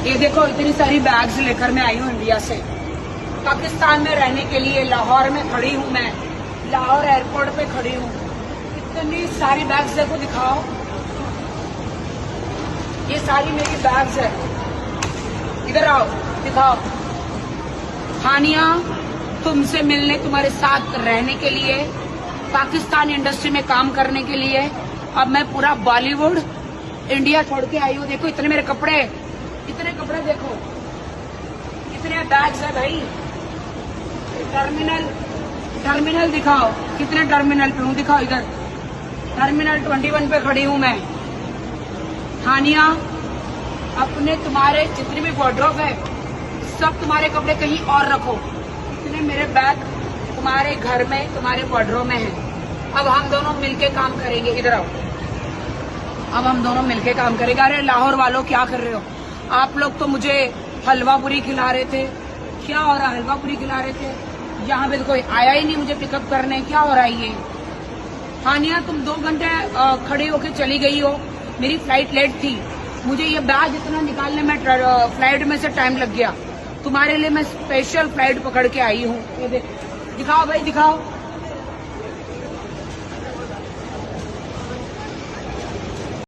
ये देखो इतनी सारी बैग्स लेकर मैं आई हूँ इंडिया से। पाकिस्तान में रहने के लिए लाहौर में खड़ी हूँ मैं, लाहौर एयरपोर्ट पे खड़ी हूँ। इतनी सारी बैग्स देखो, दिखाओ, ये सारी मेरी बैग्स है। इधर आओ, दिखाओ। हानिया, तुमसे मिलने, तुम्हारे साथ रहने के लिए, पाकिस्तान इंडस्ट्री में काम करने के लिए अब मैं पूरा बॉलीवुड इंडिया छोड़ के आई हूँ। देखो इतने मेरे कपड़े, इतने कपड़े देखो, कितने बैग्स है भाई। टर्मिनल दिखाओ, कितने टर्मिनल पे हूँ, दिखाओ इधर। टर्मिनल 21 पे खड़ी हूँ मैं। हानिया, अपने तुम्हारे जितने भी वार्डरोब है सब तुम्हारे कपड़े कहीं और रखो। इतने मेरे बैग तुम्हारे घर में, तुम्हारे वार्डरोब में है। अब हम दोनों मिलके काम करेंगे। इधर आओ, अब हम दोनों मिलके काम करेंगे। अरे लाहौर वालों, क्या कर रहे हो आप लोग? तो मुझे हलवा पूरी खिला रहे थे, क्या हो रहा? हलवा पूरी खिला रहे थे, यहाँ पे तो कोई आया ही नहीं मुझे पिकअप करने। क्या हो रहा है ये? हानिया, तुम 2 घंटे खड़ी होके चली गई हो, मेरी फ्लाइट लेट थी, मुझे ये बैग इतना निकालने में फ्लाइट में से टाइम लग गया। तुम्हारे लिए मैं स्पेशल फ्लाइट पकड़ के आई हूँ। ये दिखाओ भाई, दिखाओ।